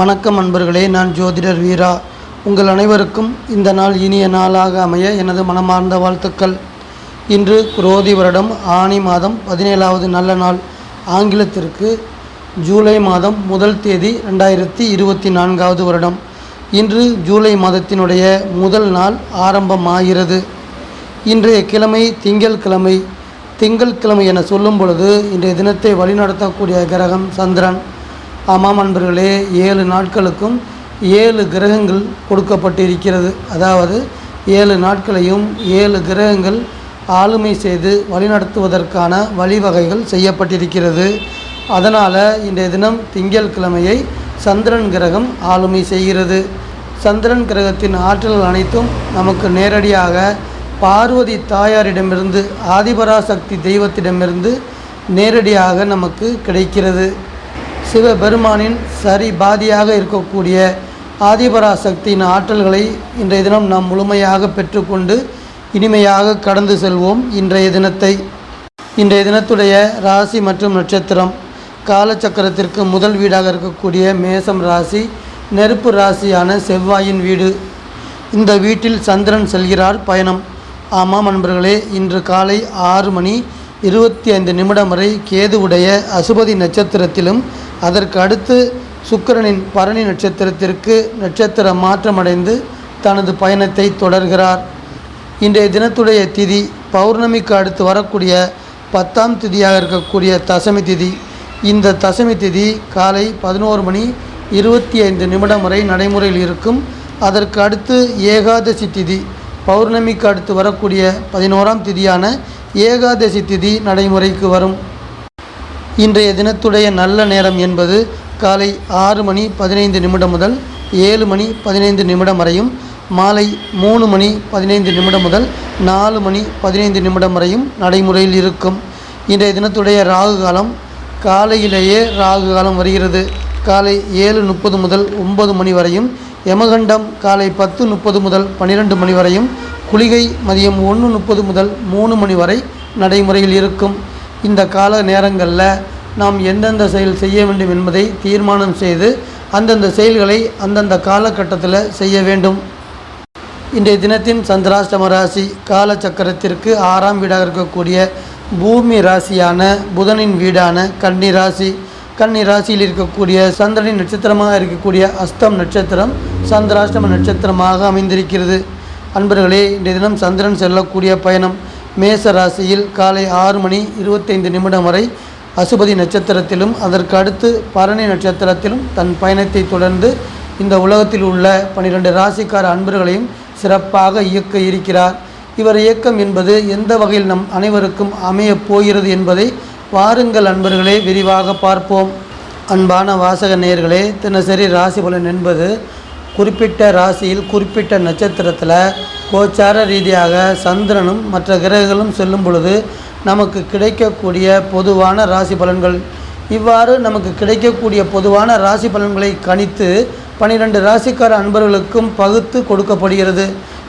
வணக்கம் அன்பர்களே, நான் ஜோதிடர் வீரா. உங்கள் அனைவருக்கும் இந்த நாள் இனிய நாளாக அமைய எனது மனமார்ந்த வாழ்த்துக்கள். இன்று குரோதி வருடம் ஆனி மாதம் 17வது நல்ல நாள். ஆங்கிலத்திற்கு ஜூலை மாதம் 1 தேதி 2024வது வருடம். இன்று ஜூலை மாதத்தினுடைய முதல் நாள் ஆரம்பமாகிறது. இன்றைய கிழமை திங்கட்கிழமை. திங்கட்கிழமை என சொல்லும் பொழுது இன்றைய தினத்தை வழிநடத்தக்கூடிய கிரகம் சந்திரன். ஆமாம் அன்பர்களே, 7 நாட்களுக்கும் 7 கிரகங்கள் கொடுக்கப்பட்டிருக்கிறது. அதாவது 7 நாட்களையும் 7 கிரகங்கள் ஆளுமை செய்து வழிநடத்துவதற்கான வழிவகைகள் செய்யப்பட்டிருக்கிறது. அதனால் இன்றைய தினம் திங்கட்கிழமையை சந்திரன் கிரகம் ஆளுமை செய்கிறது. சந்திரன் கிரகத்தின் ஆற்றல்கள் அனைத்தும் நமக்கு நேரடியாக பார்வதி தாயாரிடமிருந்து, ஆதிபராசக்தி தெய்வத்திடமிருந்து நேரடியாக நமக்கு கிடைக்கிறது. சிவபெருமானின் சரி பாதியாக இருக்கக்கூடிய ஆதிபராசக்தியின் ஆற்றல்களை இன்றைய தினம் நாம் முழுமையாக பெற்றுக்கொண்டு இனிமையாக கடந்து செல்வோம். இன்றைய தினத்துடைய ராசி மற்றும் நட்சத்திரம். காலச்சக்கரத்திற்கு முதல் வீடாக இருக்கக்கூடிய மேசம் ராசி, நெருப்பு ராசியான செவ்வாயின் வீடு. இந்த வீட்டில் சந்திரன் செல்கிறார் பயணம். ஆமாம் அன்பர்களே, இன்று காலை 6:25 வரை கேதுவுடைய அசுபதி நட்சத்திரத்திலும் அதற்கு அடுத்து சுக்கிரனின் பரணி நட்சத்திரத்திற்கு நட்சத்திர மாற்றமடைந்து தனது பயணத்தை தொடர்கிறார். இன்றைய தினத்துடைய திதி பௌர்ணமிக்கு அடுத்து வரக்கூடிய 10ஆம் திதியாக இருக்கக்கூடிய தசமி திதி. இந்த தசமி திதி காலை 11:25 வரை நடைமுறையில் இருக்கும். அதற்கு அடுத்து ஏகாதசி திதி, பௌர்ணமிக்கு அடுத்து வரக்கூடிய 11ஆம் திதியான ஏகாதசி திதி நடைமுறைக்கு வரும். இன்றைய தினத்துடைய நல்ல நேரம் என்பது காலை 6:15 முதல் 7:15 வரையும், மாலை 3:15 முதல் 4:15 வரையும் நடைமுறையில் இருக்கும். இன்றைய தினத்துடைய ராகு காலம் காலையிலேயே ராகு காலம் வருகிறது. காலை 7:30 முதல் 9 மணி வரையும், யமகண்டம் காலை 10:30 முதல் 12 மணி வரையும், குளிகை மதியம் 1:30 முதல் 3 மணி வரை நடைமுறையில் இருக்கும். இந்த கால நேரங்களில் நாம் எந்தெந்த செயல் செய்ய வேண்டும் என்பதை தீர்மானம் செய்து அந்தந்த செயல்களை அந்தந்த காலகட்டத்தில் செய்ய வேண்டும். இன்றைய தினத்தின் சந்திராஷ்டம ராசி. காலச்சக்கரத்திற்கு 6ஆம் வீடாக இருக்கக்கூடிய பூமி ராசியான புதனின் வீடான கன்னி ராசி. கன்னி ராசியில் இருக்கக்கூடிய சந்திரனின் நட்சத்திரமாக இருக்கக்கூடிய அஸ்தம் நட்சத்திரம் சந்திராஷ்டம நட்சத்திரமாக அமைந்திருக்கிறது. அன்பர்களே, இன்றைய தினம் சந்திரன் செல்லக்கூடிய பயணம் மேச ராசியில் காலை 6:25 வரை அசுபதி நட்சத்திரத்திலும் அதற்கு அடுத்து பரணி நட்சத்திரத்திலும் தன் பயணத்தை தொடர்ந்து இந்த உலகத்தில் உள்ள 12 ராசிக்கார அன்பர்களையும் சிறப்பாக இயக்க இருக்கிறார். இவர் இயக்கம் என்பது எந்த வகையில் நம் அனைவருக்கும் அமையப் போகிறது என்பதை வாருங்கள் அன்பர்களே விரிவாக பார்ப்போம். அன்பான வாசக நேயர்களே, தினசரி ராசி பலன் என்பது குறிப்பிட்ட ராசியில் குறிப்பிட்ட நட்சத்திரத்தில் கோச்சார ரீதியாக சந்திரனும் மற்ற கிரகங்களும் செல்லும் பொழுது நமக்கு கிடைக்கக்கூடிய பொதுவான ராசி பலன்கள். இவ்வாறு நமக்கு கிடைக்கக்கூடிய பொதுவான ராசி பலன்களை கணித்து 12 ராசிக்கார அன்பர்களுக்கும் பகுத்து கொடுக்கப்படுகிறது.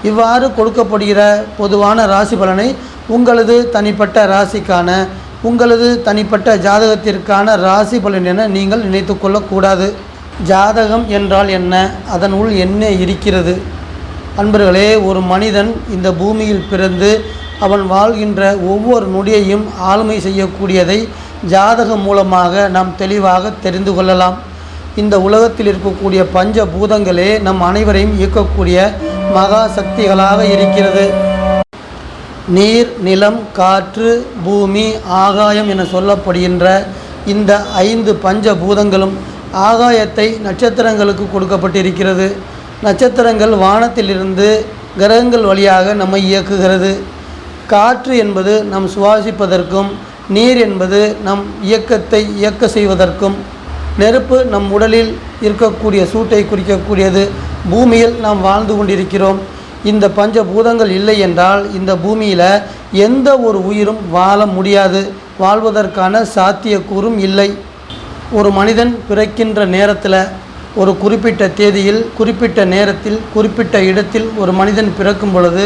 இவ்வாறு கொடுக்கப்படுகிற பொதுவான ராசி பலனை உங்களது தனிப்பட்ட ராசிக்கான, உங்களது தனிப்பட்ட ஜாதகத்திற்கான ராசி பலன் என நீங்கள் நினைத்து கொள்ளக்கூடாது. ஜாதகம் என்றால் என்ன, அதன் உள் என்ன இருக்கிறது? அன்பர்களே, ஒரு மனிதன் இந்த பூமியில் பிறந்து அவன் வாழ்கின்ற ஒவ்வொரு நொடியையும் ஆளுமை செய்யக்கூடியதை ஜாதகம் மூலமாக நாம் தெளிவாக தெரிந்து கொள்ளலாம். இந்த உலகத்தில் இருக்கக்கூடிய பஞ்ச பூதங்களே நம் அனைவரையும் இயக்கக்கூடிய மகா சக்திகளாக இருக்கிறது. நீர், நிலம், காற்று, பூமி, ஆகாயம் என சொல்லப்படுகின்ற இந்த 5 பஞ்ச பூதங்களும் ஆகாயத்தை நட்சத்திரங்களுக்கு கொடுக்கப்பட்டிருக்கிறது. நட்சத்திரங்கள் வானத்திலிருந்து கிரகங்கள் வழியாக நம்மை இயக்குகிறது. காற்று என்பது நம் சுவாசிப்பதற்கும், நீர் என்பது நம் இயக்கத்தை இயக்க செய்வதற்கும், நெருப்பு நம் உடலில் இருக்கக்கூடிய சூட்டை குறிக்கக்கூடியது. பூமியில் நாம் வாழ்ந்து கொண்டிருக்கிறோம். இந்த பஞ்ச பூதங்கள் இல்லை என்றால் இந்த பூமியில் எந்த ஒரு உயிரும் வாழ முடியாது. வாழ்வதற்கான சாத்தியக்கூறும் இல்லை. ஒரு மனிதன் பிறக்கின்ற நேரத்தில், ஒரு குறிப்பிட்ட தேதியில், குறிப்பிட்ட நேரத்தில், குறிப்பிட்ட இடத்தில் ஒரு மனிதன் பிறக்கும் பொழுது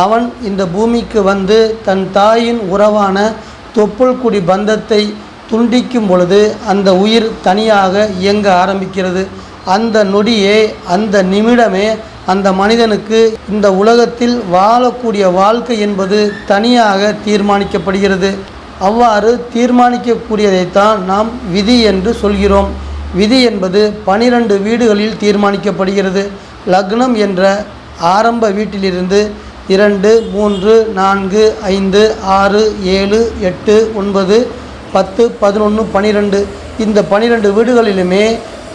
அவன் இந்த பூமிக்கு வந்து தன் தாயின் உறவான தொப்புள் குடி பந்தத்தை துண்டிக்கும் பொழுது அந்த உயிர் தனியாக இயங்க ஆரம்பிக்கிறது. அந்த நொடியே, அந்த நிமிடமே அந்த மனிதனுக்கு இந்த உலகத்தில் வாழக்கூடிய வாழ்க்கை என்பது தனியாக தீர்மானிக்கப்படுகிறது. அவ்வாறு தீர்மானிக்கக்கூடியதைத்தான் நாம் விதி என்று சொல்கிறோம். விதி என்பது 12 வீடுகளில் தீர்மானிக்கப்படுகிறது. லக்னம் என்ற ஆரம்ப வீட்டிலிருந்து 2, 3, 4, 5, 6, 7, 8, 9, 10, 11, 12 இந்த 12 வீடுகளிலுமே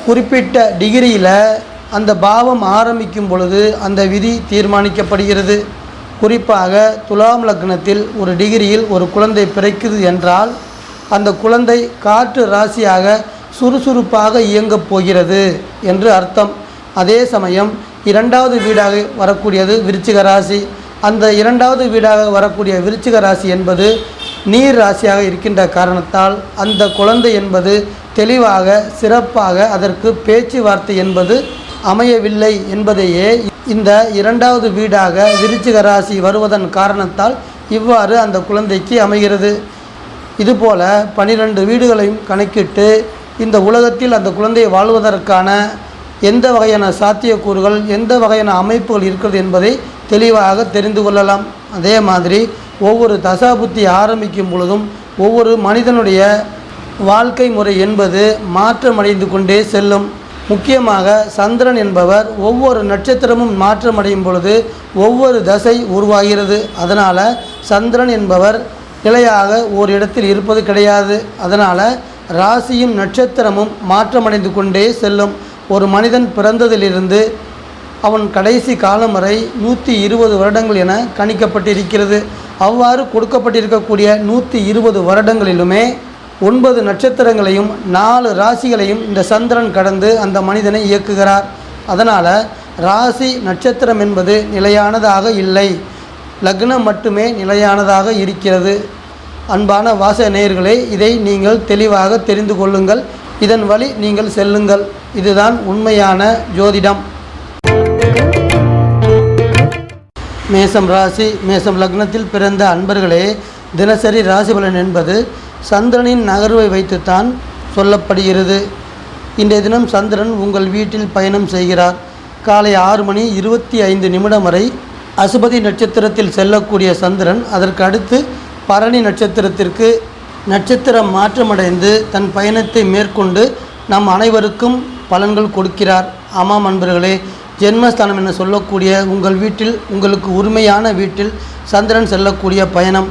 குறிப்பிட்ட டிகிரியில் அந்த பாவம் ஆரம்பிக்கும் பொழுது அந்த விதி தீர்மானிக்கப்படுகிறது. குறிப்பாக துலாம் லக்னத்தில் ஒரு டிகிரியில் ஒரு குழந்தை பிறக்குது என்றால் அந்த குழந்தை காற்று ராசியாக சுறுசுறுப்பாக இயங்கப் போகிறது என்று அர்த்தம். அதே சமயம் 2வது வீடாக வரக்கூடியது விருச்சிக ராசி. அந்த 2வது வீடாக வரக்கூடிய விருச்சிக ராசி என்பது நீர் ராசியாக இருக்கின்ற காரணத்தால் அந்த குழந்தை என்பது தெளிவாக சிறப்பாக அதற்கு பேச்சுவார்த்தை என்பது அமையவில்லை என்பதையே இந்த 2வது வீடாக விருச்சிக ராசி வருவதன் காரணத்தால் இவ்வாறு அந்த குழந்தைக்கு அமைகிறது. இதுபோல 12 வீடுகளையும் கணக்கிட்டு இந்த உலகத்தில் அந்த குழந்தை வாழ்வதற்கான எந்த வகையான சாத்தியக்கூறுகள், எந்த வகையான அமைப்புகள் இருக்கிறது என்பதை தெளிவாக தெரிந்து கொள்ளலாம். அதே மாதிரி ஒவ்வொரு தசாபுத்தி ஆரம்பிக்கும் பொழுதும் ஒவ்வொரு மனிதனுடைய வாழ்க்கை முறை என்பது மாற்றமடைந்து கொண்டே செல்லும். முக்கியமாக சந்திரன் என்பவர் ஒவ்வொரு நட்சத்திரமும் மாற்றமடையும் பொழுது ஒவ்வொரு தசை உருவாகிறது. அதனால் சந்திரன் என்பவர் நிலையாக ஒரு இடத்தில் இருப்பது கிடையாது. அதனால் ராசியும் நட்சத்திரமும் மாற்றமடைந்து கொண்டே செல்லும். ஒரு மனிதன் பிறந்ததிலிருந்து அவன் கடைசி காலம் வரை 120 வருடங்கள் என கணிக்கப்பட்டிருக்கிறது. அவ்வாறு கொடுக்கப்பட்டிருக்கக்கூடிய 120 வருடங்களிலுமே 9 நட்சத்திரங்களையும் 4 ராசிகளையும் இந்த சந்திரன் கடந்து அந்த மனிதனை இயக்குகிறார். அதனால் ராசி நட்சத்திரம் என்பது நிலையானதாக இல்லை, லக்னம் மட்டுமே நிலையானதாக இருக்கிறது. அன்பான வாசக நேயர்களே, இதை நீங்கள் தெளிவாக தெரிந்து கொள்ளுங்கள். இதன் வழி நீங்கள் செல்லுங்கள். இதுதான் உண்மையான ஜோதிடம். மேசம் ராசி, மேசம் லக்னத்தில் பிறந்த அன்பர்களே, தினசரி ராசி பலன் என்பது சந்திரனின் நகர்வை வைத்துத்தான் சொல்லப்படுகிறது. இன்றைய தினம் சந்திரன் உங்கள் வீட்டில் பயணம் செய்கிறார். காலை 6:25 வரை அசுபதி நட்சத்திரத்தில் செல்லக்கூடிய சந்திரன் அதற்கு அடுத்து பரணி நட்சத்திரத்திற்கு நட்சத்திரம் மாற்றமடைந்து தன் பயணத்தை மேற்கொண்டு நம் அனைவருக்கும் பலன்கள் கொடுக்கிறார். ஆமாம் அன்பர்களே, ஜென்மஸ்தானம் என சொல்லக்கூடிய உங்கள் வீட்டில், உங்களுக்கு உரிமையான வீட்டில் சந்திரன் செல்லக்கூடிய பயணம்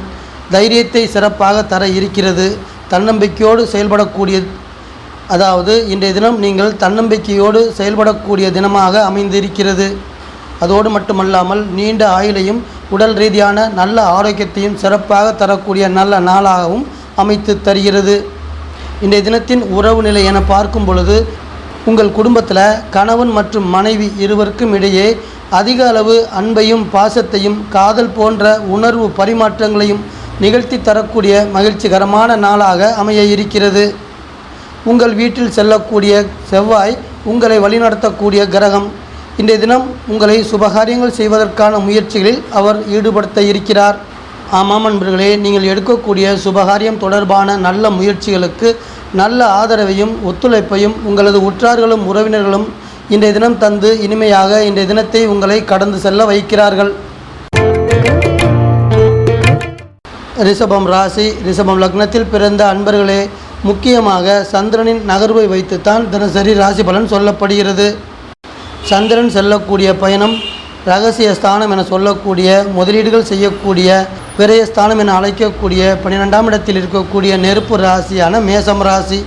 தைரியத்தை சிறப்பாக தர இருக்கிறது. தன்னம்பிக்கையோடு செயல்படக்கூடிய, அதாவது இன்றைய தினம் நீங்கள் தன்னம்பிக்கையோடு செயல்படக்கூடிய தினமாக அமைந்திருக்கிறது. அதோடு மட்டுமல்லாமல் நீண்ட ஆயுளையும் உடல் ரீதியான நல்ல ஆரோக்கியத்தையும் சிறப்பாக தரக்கூடிய நல்ல நாளாகவும் அமைத்து தருகிறது. இன்றைய தினத்தின் உறவு நிலை என பார்க்கும் பொழுது உங்கள் குடும்பத்தில் கணவன் மற்றும் மனைவி இருவருக்கும் இடையே அதிக அளவு அன்பையும் பாசத்தையும் காதல் போன்ற உணர்வு பரிமாற்றங்களையும் நிகழ்த்தி தரக்கூடிய மகிழ்ச்சிகரமான நாளாக அமைய இருக்கிறது. உங்கள் வீட்டில் செல்லக்கூடிய செவ்வாய் உங்களை வழிநடத்தக்கூடிய கிரகம். இன்றைய தினம் உங்களை சுபகாரியங்கள் செய்வதற்கான முயற்சிகளில் அவர் ஈடுபடுத்த இருக்கிறார். ஆமாம் நண்பர்களே, நீங்கள் எடுக்கக்கூடிய சுபகாரியம் தொடர்பான நல்ல முயற்சிகளுக்கு நல்ல ஆதரவையும் ஒத்துழைப்பையும் உங்களது உற்றார்களும் உறவினர்களும் இன்றைய தினம் தந்து இனிமையாக இன்றைய தினத்தை உங்களை கடந்து செல்ல வைக்கிறார்கள். ரிஷபம் ராசி, ரிஷபம் லக்னத்தில் பிறந்த அன்பர்களே, முக்கியமாக சந்திரனின் நகர்வை வைத்துத்தான் தினசரி ராசி பலன் சொல்லப்படுகிறது. சந்திரன் செல்லக்கூடிய பயணம் இரகசிய ஸ்தானம் என சொல்லக்கூடிய, முதலீடுகள் செய்யக்கூடிய விரயஸ்தானம் என அழைக்கக்கூடிய 12ஆம் இடத்தில் இருக்கக்கூடிய நெருப்பு ராசியான மேசம் ராசி.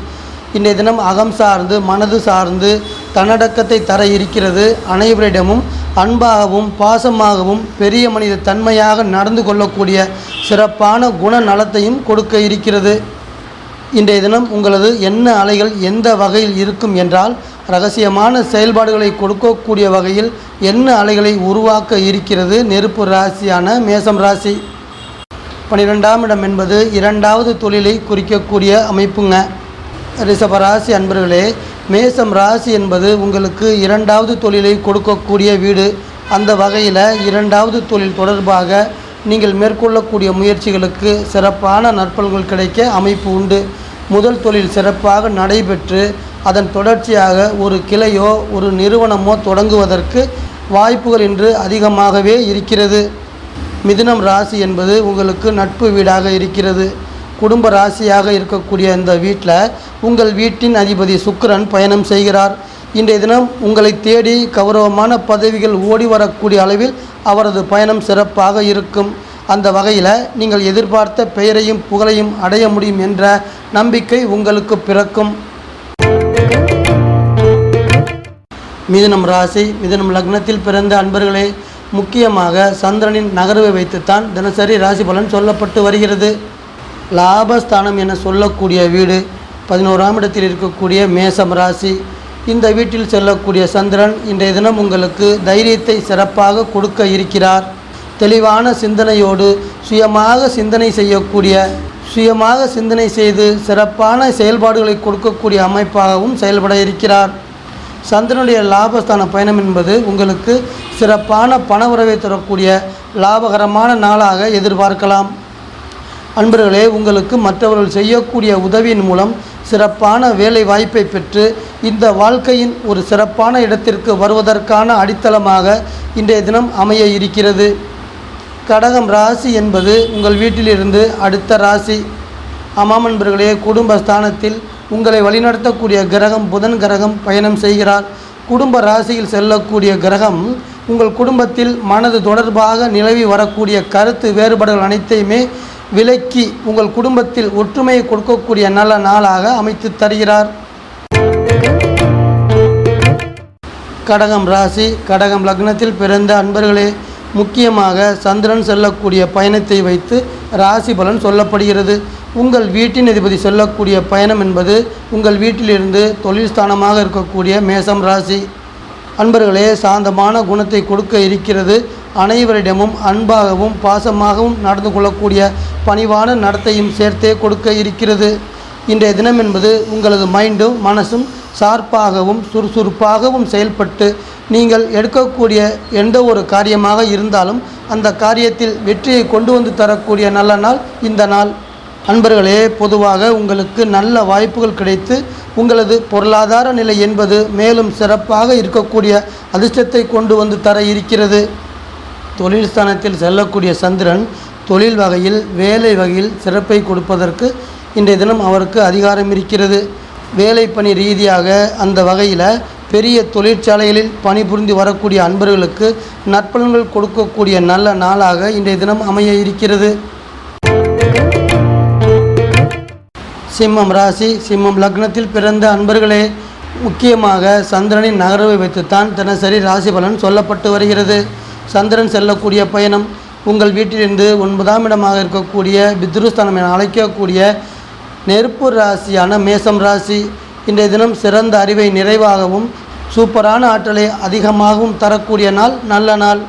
இன்றைய தினம் அகம் சார்ந்து மனது சார்ந்து தன்னடக்கத்தை தர இருக்கிறது. அனைவரிடமும் அன்பாகவும் பாசமாகவும் பெரிய மனித தன்மையாக நடந்து கொள்ளக்கூடிய சிறப்பான குணநலத்தையும் கொடுக்க இருக்கிறது. இன்றைய தினம் உங்களது எண்ண அலைகள் எந்த வகையில் இருக்கும் என்றால், இரகசியமான செயல்பாடுகளை கொடுக்கக்கூடிய வகையில் எண்ண அலைகளை உருவாக்க இருக்கிறது நெருப்பு ராசியான மேசம் ராசி. 12ஆம் இடம் என்பது 2வது தொழிலை குறிக்கக்கூடிய அமைப்புங்க. ரிஷபராசி அன்பர்களே, மேசம் ராசி என்பது உங்களுக்கு 2வது தொழிலை கொடுக்கக்கூடிய வீடு. அந்த வகையில் 2வது தொழில் தொடர்பாக நீங்கள் மேற்கொள்ளக்கூடிய முயற்சிகளுக்கு சிறப்பான நற்பலன்கள் கிடைக்க அமைப்பு உண்டு. முதல் தொழில் சிறப்பாக நடைபெற்று அதன் தொடர்ச்சியாக ஒரு கிளையோ ஒரு நிறுவனமோ தொடங்குவதற்கு வாய்ப்புகள் இன்று அதிகமாகவே இருக்கிறது. மிதுனம் ராசி என்பது உங்களுக்கு நட்பு வீடாக இருக்கிறது. குடும்ப ராசியாக இருக்கக்கூடிய இந்த வீட்டில் உங்கள் வீட்டின் அதிபதி சுக்கிரன் பயணம் செய்கிறார். இன்றைய தினம் உங்களை தேடி கௌரவமான பதவிகள் ஓடி வரக்கூடிய அளவில் அவரது பயணம் சிறப்பாக இருக்கும். அந்த வகையில் நீங்கள் எதிர்பார்த்த பெயரையும் புகழையும் அடைய முடியும் என்ற நம்பிக்கை உங்களுக்கு பிறக்கும். மிதுனம் ராசி மிதுனம் லக்னத்தில் பிறந்த அன்பர்களே, முக்கியமாக சந்திரனின் நகர்வை வைத்துத்தான் தினசரி ராசி பலன் சொல்லப்பட்டு வருகிறது. லாபஸ்தானம் என சொல்லக்கூடிய வீடு 11ஆம் இடத்தில் இருக்கக்கூடிய மேசம் ராசி. இந்த வீட்டில் செல்லக்கூடிய சந்திரன் இன்றைய தினம் உங்களுக்கு தைரியத்தை சிறப்பாக கொடுக்க இருக்கிறார். தெளிவான சிந்தனையோடு சுயமாக சிந்தனை செய்து சிறப்பான செயல்பாடுகளை கொடுக்கக்கூடிய அமைப்பாகவும் செயல்பட இருக்கிறார். சந்திரனுடைய லாபஸ்தான பயணம் என்பது உங்களுக்கு சிறப்பான பண உறவை தரக்கூடிய லாபகரமான நாளாக எதிர்பார்க்கலாம். அன்பர்களே, உங்களுக்கு மற்றவர்கள் செய்யக்கூடிய உதவியின் மூலம் சிறப்பான வேலை வாய்ப்பை பெற்று இந்த வாழ்க்கையின் ஒரு சிறப்பான இடத்திற்கு வருவதற்கான அடித்தளமாக இன்றைய தினம் அமைய இருக்கிறது. கடகம் ராசி என்பது உங்கள் வீட்டிலிருந்து அடுத்த ராசி. ஆமாம் அன்பர்களே, குடும்பஸ்தானத்தில் உங்களை வழிநடத்தக்கூடிய கிரகம் புதன் கிரகம் பயணம் செய்கிறார். குடும்ப ராசியில் செல்லக்கூடிய கிரகம் உங்கள் குடும்பத்தில் மனது தொடர்பாக நிலவி வரக்கூடிய கருத்து வேறுபாடுகள் அனைத்தையுமே விலக்கி உங்கள் குடும்பத்தில் ஒற்றுமையை கொடுக்கக்கூடிய நல்ல நாளாக அமைத்து தருகிறார். கடகம் ராசி கடகம் லக்னத்தில் பிறந்த அன்பர்களே, முக்கியமாக சந்திரன் செல்லக்கூடிய பயணத்தை வைத்து ராசி பலன் சொல்லப்படுகிறது. உங்கள் வீட்டின் அதிபதி செல்லக்கூடிய பயணம் என்பது உங்கள் வீட்டிலிருந்து தொழில் ஸ்தானமாக இருக்கக்கூடிய மேசம் ராசி. அன்பர்களே, சாந்தமான குணத்தை கொடுக்க இருக்கிறது. அனைவரிடமும் அன்பாகவும் பாசமாகவும் நடந்து கொள்ளக்கூடிய பணிவான நடத்தையும் சேர்த்தே கொடுக்க இருக்கிறது. இன்றைய தினம் என்பது உங்களது மைண்டும் மனசும் ஷார்ப்பாகவும் சுறுசுறுப்பாகவும் செயல்பட்டு நீங்கள் எடுக்கக்கூடிய எந்த ஒரு காரியமாக இருந்தாலும் அந்த காரியத்தில் வெற்றியை கொண்டு வந்து தரக்கூடிய நல்ல நாள் இந்த நாள். அன்பர்களே, பொதுவாக உங்களுக்கு நல்ல வாய்ப்புகள் கிடைத்து உங்களது பொருளாதார நிலை என்பது மேலும் சிறப்பாக இருக்கக்கூடிய அதிர்ஷ்டத்தை கொண்டு வந்து தர இருக்கிறது. தொழில் ஸ்தானத்தில் செல்லக்கூடிய சந்திரன் தொழில் வகையில் வேலை வகையில் சிறப்பை கொடுப்பதற்கு இன்றைய தினம் அவருக்கு அதிகாரம் இருக்கிறது. வேலை பணி ரீதியாக அந்த வகையில் பெரிய தொழிற்சாலைகளில் பணிபுரிந்து வரக்கூடிய அன்பர்களுக்கு நற்பலன்கள் கொடுக்கக்கூடிய நல்ல நாளாக இன்றைய தினம் அமைய இருக்கிறது. சிம்மம் ராசி சிம்மம் லக்னத்தில் பிறந்த அன்பர்களே, முக்கியமாக சந்திரனின் நகர்வை வைத்துத்தான் தினசரி ராசி பலன் சொல்லப்பட்டு வருகிறது. சந்திரன் செல்லக்கூடிய பயணம் உங்கள் வீட்டிலிருந்து 9ஆம் இடமாக இருக்கக்கூடிய பித்ருஸ்தானம் என அழைக்கக்கூடிய நெருப்பு ராசியான மேசம் ராசி. இன்றைய தினம் சிறந்த அறிவை நிறைவாகவும் சூப்பரான ஆற்றலை அதிகமாகவும் தரக்கூடிய நாள் நல்ல நாள்.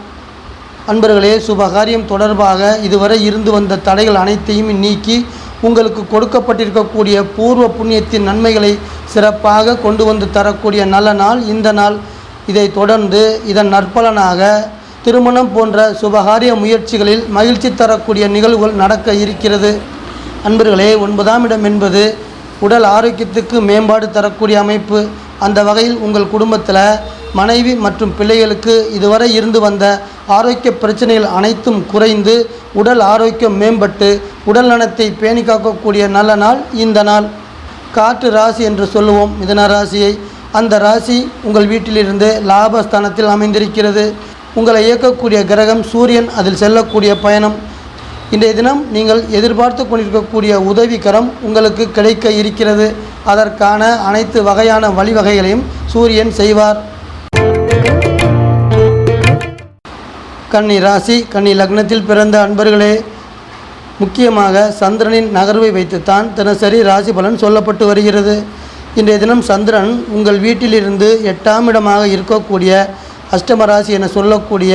அன்பர்களே, சுபகாரியம் தொடர்பாக இதுவரை இருந்து வந்த தடைகள் அனைத்தையும் நீக்கி உங்களுக்கு கொடுக்கப்பட்டிருக்கக்கூடிய பூர்வ புண்ணியத்தின் நன்மைகளை சிறப்பாக கொண்டு வந்து தரக்கூடிய நல்ல நாள் இந்த நாள். இதை தொடர்ந்து இதன் நற்பலனாக திருமணம் போன்ற சுபகாரிய முயற்சிகளில் மகிழ்ச்சி தரக்கூடிய நிகழ்வுகள் நடக்க இருக்கிறது. அன்பர்களே, 9ஆம் இடம் என்பது உடல் ஆரோக்கியத்துக்கு மேம்பாடு தரக்கூடிய அமைப்பு. அந்த வகையில் உங்கள் குடும்பத்தில் மனைவி மற்றும் பிள்ளைகளுக்கு இதுவரை இருந்து வந்த ஆரோக்கிய பிரச்சனைகள் அனைத்தும் குறைந்து உடல் ஆரோக்கியம் மேம்பட்டு உடல் நலத்தை பேணி காக்கக்கூடிய நல்ல நாள் இந்த நாள். காற்று ராசி என்று சொல்லுவோம் மிதுன ராசியை. அந்த ராசி உங்கள் வீட்டிலிருந்து லாபஸ்தானத்தில் அமைந்திருக்கிறது. உங்களை இயக்கக்கூடிய கிரகம் சூரியன் அதில் செல்லக்கூடிய பயணம். இன்றைய தினம் நீங்கள் எதிர்பார்த்து கொண்டிருக்கக்கூடிய உதவிக்கரம் உங்களுக்கு கிடைக்க இருக்கிறது. அதற்கான அனைத்து வகையான வழிவகைகளையும் சூரியன் செய்வார். கன்னி ராசி கன்னி லக்னத்தில் பிறந்த அன்பர்களே, முக்கியமாக சந்திரனின் நகர்வை வைத்துத்தான் தினசரி ராசி பலன் சொல்லப்பட்டு வருகிறது. இன்றைய தினம் சந்திரன் உங்கள் வீட்டிலிருந்து 8ஆம் இடமாக இருக்கக்கூடிய அஷ்டம ராசி என சொல்லக்கூடிய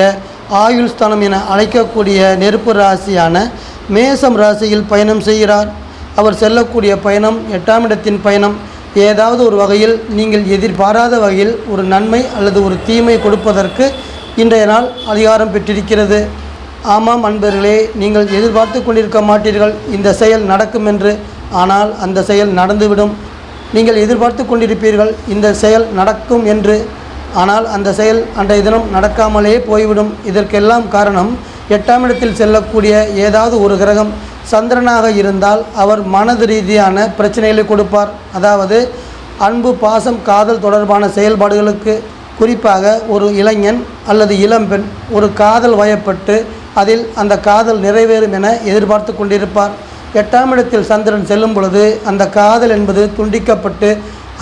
ஆயுள் ஸ்தானம் என அழைக்கக்கூடிய நெருப்பு ராசியான மேசம் ராசியில் பயணம் செய்கிறார். அவர் செல்லக்கூடிய பயணம் 8ஆம் இடத்தின் பயணம். ஏதாவது ஒரு வகையில் நீங்கள் எதிர்பாராத வகையில் ஒரு நன்மை அல்லது ஒரு தீமை கொடுப்பதற்கு இன்றைய நாள் அதிகாரம் பெற்றிருக்கிறது. ஆமாம் அன்பர்களே, நீங்கள் எதிர்பார்த்து கொண்டிருக்க மாட்டீர்கள் இந்த செயல் நடக்கும் என்று. ஆனால் அந்த செயல் நடந்துவிடும். நீங்கள் எதிர்பார்த்து கொண்டிருப்பீர்கள் இந்த செயல் நடக்கும் என்று. ஆனால் அந்த செயல் அன்றைய தினம் நடக்காமலே போய்விடும். இதற்கெல்லாம் காரணம் 8ஆம் இடத்தில் செல்லக்கூடிய ஏதாவது ஒரு கிரகம் சந்திரனாக இருந்தால் அவர் மனது ரீதியான பிரச்சனைகளை கொடுப்பார். அதாவது அன்பு, பாசம், காதல் தொடர்பான செயல்பாடுகளுக்கு, குறிப்பாக ஒரு இளைஞன் அல்லது இளம்பெண் ஒரு காதல் வயப்பட்டு அதில் அந்த காதல் நிறைவேறும் என எதிர்பார்த்து கொண்டிருப்பார். 8ஆம் இடத்தில் சந்திரன் செல்லும் பொழுது அந்த காதல் என்பது துண்டிக்கப்பட்டு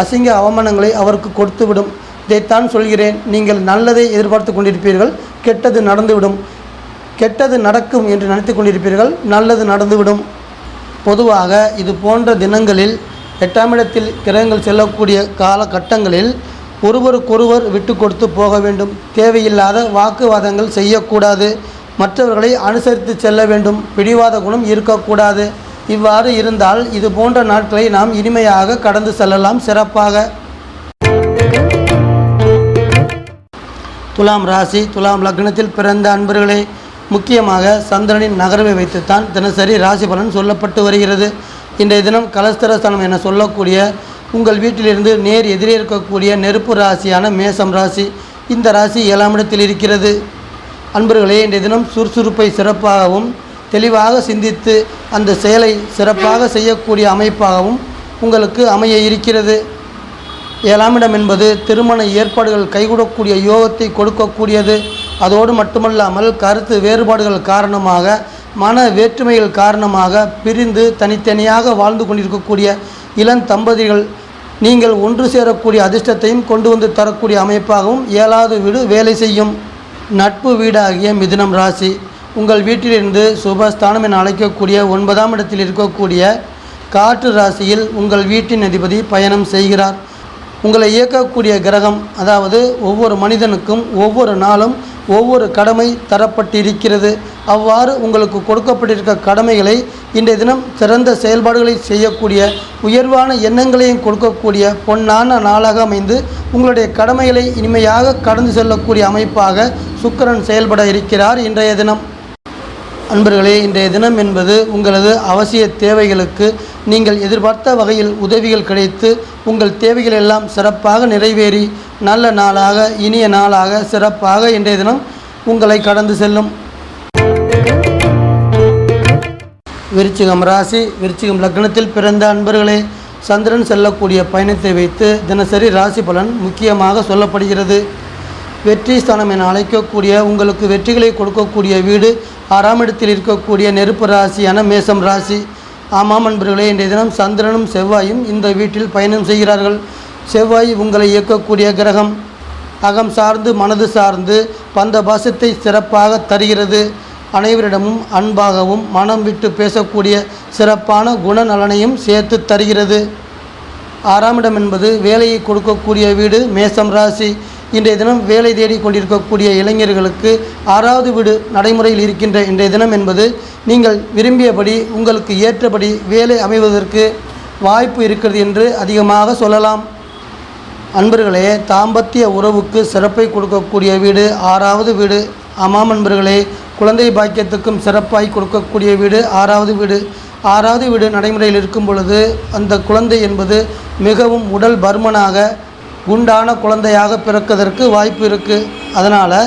அசிங்க அவமானங்களை அவருக்கு கொடுத்துவிடும். இதைத்தான் சொல்கிறேன், நீங்கள் நல்லதை எதிர்பார்த்து கொண்டிருப்பீர்கள், கெட்டது நடந்துவிடும். கெட்டது நடக்கும் என்று நினைத்து கொண்டிருப்பீர்கள், நல்லது நடந்துவிடும். பொதுவாக இது போன்ற தினங்களில் 8ஆம் இடத்தில் கிரகங்கள் செல்லக்கூடிய காலகட்டங்களில் ஒருவருக்கொருவர் விட்டு கொடுத்து போக வேண்டும். தேவையில்லாத வாக்குவாதங்கள் செய்யக்கூடாது. மற்றவர்களை அனுசரித்து செல்ல வேண்டும். பிடிவாத குணம் இருக்கக்கூடாது. இவ்வாறு இருந்தால் இது போன்ற நாட்களை நாம் இனிமையாக கடந்து செல்லலாம் சிறப்பாக. துலாம் ராசி, துலாம் லக்னத்தில் பிறந்த அன்பர்களே, முக்கியமாக சந்திரனின் நகர்வை வைத்துத்தான் தினசரி ராசி பலன் சொல்லப்பட்டு வருகிறது. இன்றைய தினம் கலஸ்தரஸ்தானம் என சொல்லக்கூடிய உங்கள் வீட்டிலிருந்து நேர் எதிரே இருக்கக்கூடிய நெருப்பு ராசியான மேசம் ராசி, இந்த ராசி 7ஆம் இடத்தில் இருக்கிறது. அன்பர்களே, இன்றைய தினம் சுறுசுறுப்பை சிறப்பாகவும் தெளிவாக சிந்தித்து அந்த செயலை சிறப்பாக செய்யக்கூடிய அமைப்பாகவும் உங்களுக்கு அமைய இருக்கிறது. 7ஆம் இடம் என்பது திருமண ஏற்பாடுகள் கைகூடக்கூடிய யோகத்தை கொடுக்கக்கூடியது. அதோடு மட்டுமல்லாமல் கருத்து வேறுபாடுகள் காரணமாக, மன வேற்றுமைகள் காரணமாக பிரிந்து தனித்தனியாக வாழ்ந்து கொண்டிருக்கக்கூடிய இளம் தம்பதிகள் நீங்கள் ஒன்று சேரக்கூடிய அதிர்ஷ்டத்தையும் கொண்டு வந்து தரக்கூடிய அமைப்பாகவும் 7வது வீடு வேலை செய்யும். நட்பு வீடாகிய மிதுனம் ராசி, உங்கள் வீட்டிலிருந்து சுபஸ்தானம் என அழைக்கக்கூடிய 9ஆம் இடத்தில் இருக்கக்கூடிய காற்று ராசியில் உங்கள் வீட்டின் அதிபதி பயணம் செய்கிறார். உங்களை இயக்கக்கூடிய கிரகம், அதாவது ஒவ்வொரு மனிதனுக்கும் ஒவ்வொரு நாளும் ஒவ்வொரு கடமை தரப்பட்டிருக்கிறது. அவ்வாறு உங்களுக்கு கொடுக்கப்பட்டிருக்க கடமைகளை இன்றைய தினம் சிறந்த செயல்பாடுகளை செய்யக்கூடிய, உயர்வான எண்ணங்களையும் கொடுக்கக்கூடிய பொன்னான நாளாக அமைந்து உங்களுடைய கடமைகளை இனிமையாக கடந்து செல்லக்கூடிய அமைப்பாக சுக்கிரன் செயல்பட இருக்கிறார் இன்றைய தினம். அன்பர்களே, இன்றைய தினம் என்பது உங்களது அவசிய தேவைகளுக்கு நீங்கள் எதிர்பார்த்த வகையில் உதவிகள் கிடைத்து உங்கள் தேவைகள் எல்லாம் சிறப்பாக நிறைவேறி நல்ல நாளாக, இனிய நாளாக, சிறப்பாக இன்றைய தினம் உங்களை கடந்து செல்லும். விருச்சிகம் ராசி, விருச்சிகம் லக்னத்தில் பிறந்த அன்பர்களே, சந்திரன் செல்லக்கூடிய பயணத்தை வைத்து தினசரி ராசி பலன் முக்கியமாக சொல்லப்படுகிறது. வெற்றி ஸ்தானம் என அழைக்கக்கூடிய உங்களுக்கு வெற்றிகளை கொடுக்கக்கூடிய வீடு 6ஆம் இடத்தில் இருக்கக்கூடிய நெருப்பு ராசியான மேசம் ராசி. ஆமாம் அன்பர்களே, இன்றைய தினம் சந்திரனும் செவ்வாயும் இந்த வீட்டில் பயணம் செய்கிறார்கள். செவ்வாய் உங்களை இயக்கக்கூடிய கிரகம். அகம் சார்ந்து மனது சார்ந்து பந்த பாசத்தை சிறப்பாக தருகிறது. அனைவரிடமும் அன்பாகவும் மனம் விட்டு பேசக்கூடிய சிறப்பான குணநலனையும் சேர்த்து தருகிறது. 6ஆம் இடம் என்பது வேலையை கொடுக்கக்கூடிய வீடு மேசம் ராசி. இன்றைய தினம் வேலை தேடி கொண்டிருக்கக்கூடிய இளைஞர்களுக்கு 6வது வீடு நடைமுறையில் இருக்கின்ற இன்றைய தினம் என்பது நீங்கள் விரும்பியபடி உங்களுக்கு ஏற்றபடி வேலை அமைவதற்கு வாய்ப்பு இருக்கிறது என்று அதிகமாக சொல்லலாம். அன்பர்களே, தாம்பத்திய உறவுக்கு சிறப்பை கொடுக்கக்கூடிய வீடு 6வது வீடு. ஆமாம் அன்பர்களே, குழந்தை பாக்கியத்துக்கும் சிறப்பாய் கொடுக்கக்கூடிய வீடு 6வது வீடு. 6வது வீடு நடைமுறையில் இருக்கும் பொழுது அந்த குழந்தை என்பது மிகவும் உடல் பருமனாக குண்டான குழந்தையாக பிறப்பதற்கு வாய்ப்பு இருக்குது. அதனால்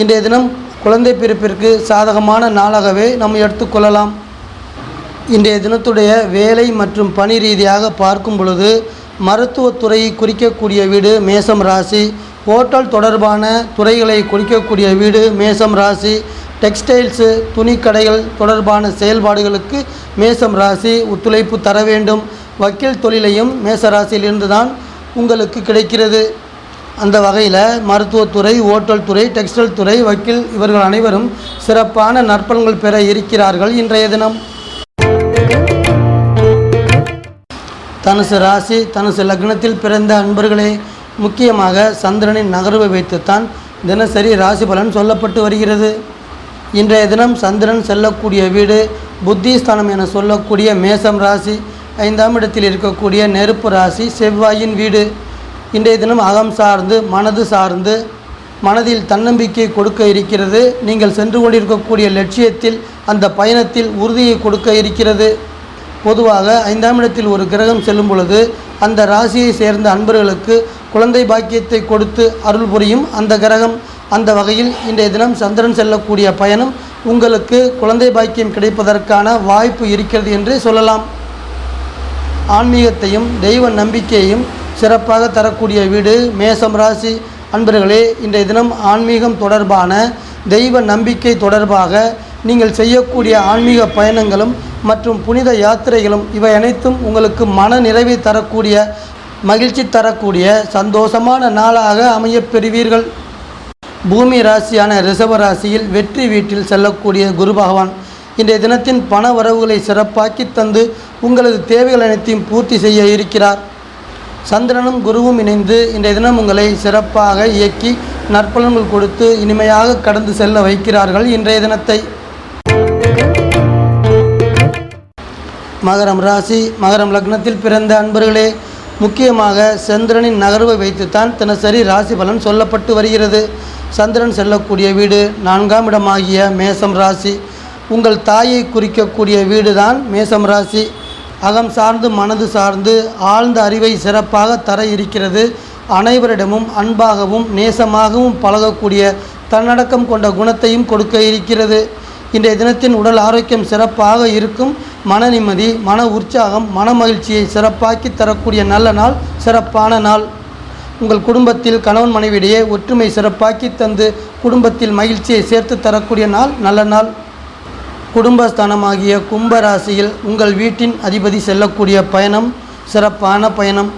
இன்றைய தினம் குழந்தை பிறப்பிற்கு சாதகமான நாளாகவே நம்ம எடுத்துக்கொள்ளலாம். இன்றைய தினத்துடைய வேலை மற்றும் பணி ரீதியாக பார்க்கும் பொழுது மருத்துவத்துறையை குறிக்கக்கூடிய வீடு மேசம் ராசி. ஹோட்டல் தொடர்பான துறைகளை குறிக்கக்கூடிய வீடு மேசம் ராசி. டெக்ஸ்டைல்ஸு, துணிக்கடைகள் தொடர்பான செயல்பாடுகளுக்கு மேசம் ராசி ஒத்துழைப்பு தர வேண்டும். வக்கீல் தொழிலையும் மேச ராசியிலிருந்து தான் உங்களுக்கு கிடைக்கிறது. அந்த வகையில் மருத்துவத்துறை, ஓட்டல் துறை, டெக்ஸ்டைல் துறை, வக்கீல் இவர்கள் அனைவரும் சிறப்பான நற்பலன்கள் பெற இருக்கிறார்கள் இன்றைய தினம். தனுசு ராசி, தனுசு லக்னத்தில் பிறந்த அன்பர்களே, முக்கியமாக சந்திரனின் நகர்வை வைத்துத்தான் தினசரி ராசி பலன் சொல்லப்பட்டு வருகிறது. இன்றைய தினம் சந்திரன் செல்லக்கூடிய வீடு புத்திஸ்தானம் என சொல்லக்கூடிய மேசம் ராசி. 5ஆம் இடத்தில் இருக்கக்கூடிய நெருப்பு ராசி செவ்வாயின் வீடு. இன்றைய தினம் அகம் சார்ந்து மனது சார்ந்து மனதில் தன்னம்பிக்கை கொடுக்க இருக்கிறது. நீங்கள் சென்று கொண்டிருக்கக்கூடிய லட்சியத்தில், அந்த பயணத்தில் உறுதியை கொடுக்க இருக்கிறது. பொதுவாக 5ஆம் இடத்தில் ஒரு கிரகம் செல்லும் பொழுது அந்த ராசியை சேர்ந்த அன்பர்களுக்கு குழந்தை பாக்கியத்தை கொடுத்து அருள் புரியும் அந்த கிரகம். அந்த வகையில் இன்றைய தினம் சந்திரன் செல்லக்கூடிய பயணம் உங்களுக்கு குழந்தை பாக்கியம் கிடைப்பதற்கான வாய்ப்பு இருக்கிறது என்று சொல்லலாம். ஆன்மீகத்தையும் தெய்வ நம்பிக்கையையும் சிறப்பாக தரக்கூடிய வீடு மேசம் ராசி அன்பர்களே. இன்றைய தினம் ஆன்மீகம் தொடர்பான தெய்வ நம்பிக்கை தொடர்பாக நீங்கள் செய்யக்கூடிய ஆன்மீக பயணங்களும் மற்றும் புனித யாத்திரைகளும் இவை அனைத்தும் உங்களுக்கு மன நிறைவை தரக்கூடிய மகிழ்ச்சி தரக்கூடிய சந்தோஷமான நாளாக அமையப் பெறுவீர்கள். பூமி ராசியான ரிஷப ராசியில் வெற்றி வீட்டில் செல்லக்கூடிய குரு பகவான் இன்றைய தினத்தின் பண வரவுகளை சிறப்பாக்கி தந்து உங்களது தேவைகள் அனைத்தையும் பூர்த்தி செய்ய இருக்கிறார். சந்திரனும் குருவும் இணைந்து இன்றைய தினம் உங்களை சிறப்பாக இயக்கி நற்பலன்கள் கொடுத்து இனிமையாக கடந்து செல்ல வைக்கிறார்கள். இன்றைய தினத்தை மகரம் ராசி மகரம் லக்னத்தில் பிறந்த அன்பர்களே, முக்கியமாக சந்திரனின் நகர்வை வைத்துத்தான் தினசரி ராசி பலன் சொல்லப்பட்டு வருகிறது. சந்திரன் செல்லக்கூடிய வீடு 4ஆம் இடமாகிய மேசம் ராசி. உங்கள் தாயை குறிக்கக்கூடிய வீடு தான் மேசம் ராசி. அகம் சார்ந்து மனது சார்ந்து ஆழ்ந்த அறிவை சிறப்பாக தர இருக்கிறது. அனைவரிடமும் அன்பாகவும் நேசமாகவும் பழகக்கூடிய தன்னடக்கம் கொண்ட குணத்தையும் கொடுக்க இருக்கிறது. இன்றைய தினத்தின் உடல் ஆரோக்கியம் சிறப்பாக இருக்கும். மன நிம்மதி, மன உற்சாகம், மன மகிழ்ச்சியை சிறப்பாக்கி தரக்கூடிய நல்ல நாள், சிறப்பான நாள். உங்கள் குடும்பத்தில் கணவன் மனைவியிடையே ஒற்றுமை சிறப்பாக்கி தந்து குடும்பத்தில் மகிழ்ச்சியை சேர்த்து தரக்கூடிய நாள், நல்ல நாள். குடும்பஸ்தானமாகிய கும்பராசியில் உங்கள் வீட்டின் அதிபதி செல்லக்கூடிய பயணம் சிறப்பான பயணம்.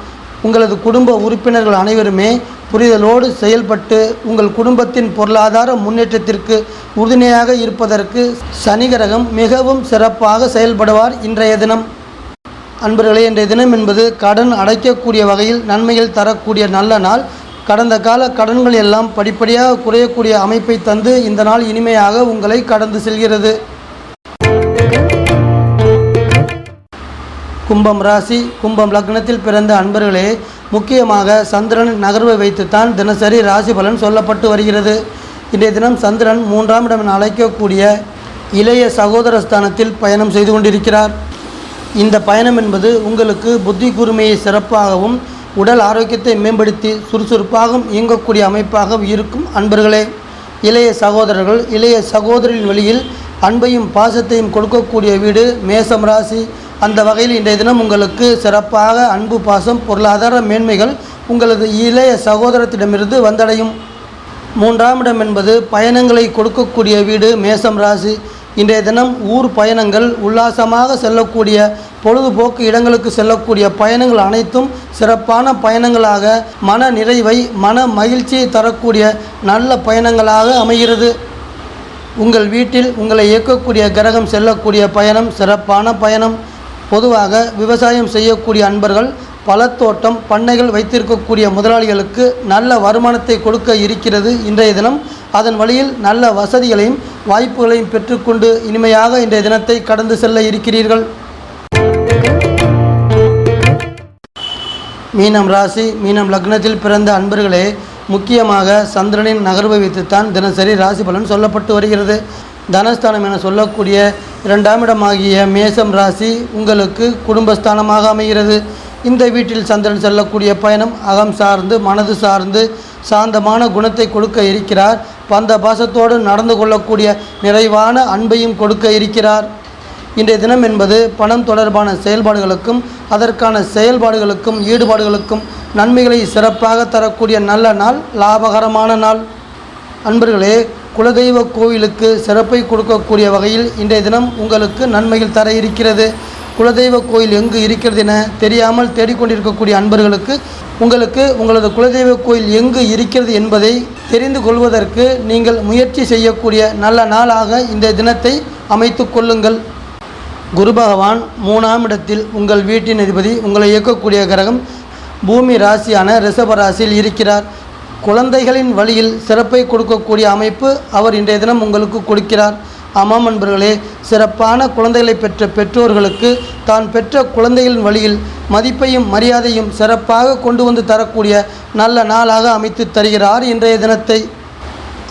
உங்களது குடும்ப உறுப்பினர்கள் அனைவருமே புரிதலோடு செயல்பட்டு உங்கள் குடும்பத்தின் பொருளாதார முன்னேற்றத்திற்கு உறுதுணையாக இருப்பதற்கு சனி கிரகம் மிகவும் சிறப்பாக செயல்படுவார். இன்றைய தினம் அன்பர்களே, இன்றைய தினம் என்பது கடன் அடைக்கக்கூடிய வகையில் நன்மைகள் தரக்கூடிய நல்ல நாள். கடந்த கால கடன்கள் எல்லாம் படிப்படியாக குறையக்கூடிய அமைப்பை தந்து இந்த நாள் இனிமையாக உங்களை கடந்து செல்கிறது. கும்பம் ராசி கும்பம் லக்னத்தில் பிறந்த அன்பர்களே, முக்கியமாக சந்திரனின் நகர்வை வைத்துத்தான் தினசரி ராசி பலன் சொல்லப்பட்டு வருகிறது. இன்றைய தினம் சந்திரன் 3ஆம் இடம் என அழைக்கக்கூடிய இளைய சகோதர ஸ்தானத்தில் பயணம் செய்து கொண்டிருக்கிறார். இந்த பயணம் என்பது உங்களுக்கு புத்தி கூர்மையை சிறப்பாகவும் உடல் ஆரோக்கியத்தை மேம்படுத்தி சுறுசுறுப்பாகவும் இயங்கக்கூடிய அமைப்பாக இருக்கும். அன்பர்களே, இளைய சகோதரர்கள் இளைய சகோதரின் வழியில் அன்பையும் பாசத்தையும் கொடுக்கக்கூடிய வீடு மேசம் ராசி. அந்த வகையில் இன்றைய தினம் உங்களுக்கு சிறப்பாக அன்பு, பாசம், பொருளாதார மேன்மைகள் உங்களது இளைய சகோதரத்திடமிருந்து வந்தடையும். 3ஆம் இடம் என்பது பயணங்களை கொடுக்கக்கூடிய வீடு மேசம் ராசி. இன்றைய தினம் ஊர் பயணங்கள், உல்லாசமாக செல்லக்கூடிய பொழுதுபோக்கு இடங்களுக்கு செல்லக்கூடிய பயணங்கள் அனைத்தும் சிறப்பான பயணங்களாக மன நிறைவை, மன மகிழ்ச்சியை தரக்கூடிய நல்ல பயணங்களாக அமைகிறது. உங்கள் வீட்டில் உங்களை இயக்கக்கூடிய கிரகம் செல்லக்கூடிய பயணம் சிறப்பான பயணம். பொதுவாக விவசாயம் செய்யக்கூடிய அன்பர்கள், பழத்தோட்டம், பண்ணைகள் வைத்திருக்கக்கூடிய முதலாளிகளுக்கு நல்ல வருமானத்தை கொடுக்க இருக்கிறது. இன்றைய தினம் அதன் வழியில் நல்ல வசதிகளையும் வாய்ப்புகளையும் பெற்றுக்கொண்டு இனிமையாக இன்றைய தினத்தை கடந்து செல்ல இருக்கிறீர்கள். மீனம் ராசி மீனம் லக்னத்தில் பிறந்த அன்பர்களே, முக்கியமாக சந்திரனின் நகர்வை வைத்துத்தான் தினசரி ராசி பலன் சொல்லப்பட்டு வருகிறது. தனஸ்தானம் என சொல்லக்கூடிய 2ஆம் இடமாகிய மேசம் ராசி உங்களுக்கு குடும்பஸ்தானமாக அமைகிறது. இந்த வீட்டில் சந்திரன் செல்லக்கூடிய பயணம் அகம் சார்ந்து மனது சார்ந்து சாந்தமான குணத்தை கொடுக்க இருக்கிறார். பந்த பாசத்தோடு நடந்து கொள்ளக்கூடிய நிறைவான அன்பையும் கொடுக்க இருக்கிறார். இன்றைய தினம் என்பது பணம் தொடர்பான செயல்பாடுகளுக்கும் அதற்கான செயல்பாடுகளுக்கும் ஈடுபாடுகளுக்கும் நன்மைகளை சிறப்பாக தரக்கூடிய நல்ல நாள், லாபகரமான நாள். அன்பர்களே, குலதெய்வ கோவிலுக்கு சிறப்பை கொடுக்கக்கூடிய வகையில் இன்றைய தினம் உங்களுக்கு நன்மைகள் தர இருக்கிறது. குலதெய்வ கோயில் எங்கு இருக்கிறது என தெரியாமல் தேடிக்கொண்டிருக்கக்கூடிய அன்பர்களுக்கு உங்களுக்கு உங்களது குலதெய்வ கோயில் எங்கு இருக்கிறது என்பதை தெரிந்து கொள்வதற்கு நீங்கள் முயற்சி செய்யக்கூடிய நல்ல நாளாக இந்த தினத்தை அமைத்து கொள்ளுங்கள். குரு பகவான் 3ஆம் இடத்தில் உங்கள் வீட்டின் அதிபதி, உங்களை இயக்கக்கூடிய கிரகம் பூமி ராசியான ரிஷப ராசியில் இருக்கிறார். குழந்தைகளின் வழியில் சிறப்பை கொடுக்கக்கூடிய அமைப்பு அவர் இன்றைய தினம் உங்களுக்கு கொடுக்கிறார். ஆமாம் அன்பர்களே, சிறப்பான குழந்தைகளை பெற்ற பெற்றோர்களுக்கு தான் பெற்ற குழந்தைகளின் வழியில் மதிப்பையும் மரியாதையும் சிறப்பாக கொண்டு வந்து தரக்கூடிய நல்ல நாளாக அமைத்து தருகிறார் இன்றைய தினத்தை.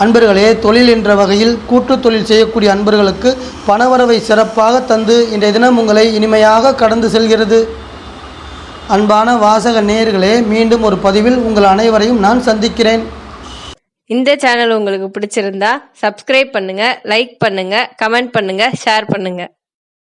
அன்பர்களே, தொழில் என்ற வகையில் கூட்டு தொழில் செய்யக்கூடிய அன்பர்களுக்கு பணவரவை சிறப்பாக தந்து இன்றைய தினம் உங்களை இனிமையாக கடந்து செல்கிறது. அன்பான வாசக நேயர்களே, மீண்டும் ஒரு பதிவில் உங்கள் அனைவரையும் நான் சந்திக்கிறேன். இந்த சேனல் உங்களுக்கு பிடிச்சிருந்தா சப்ஸ்கிரைப் பண்ணுங்க, லைக் பண்ணுங்க, கமெண்ட் பண்ணுங்க, ஷேர் பண்ணுங்க.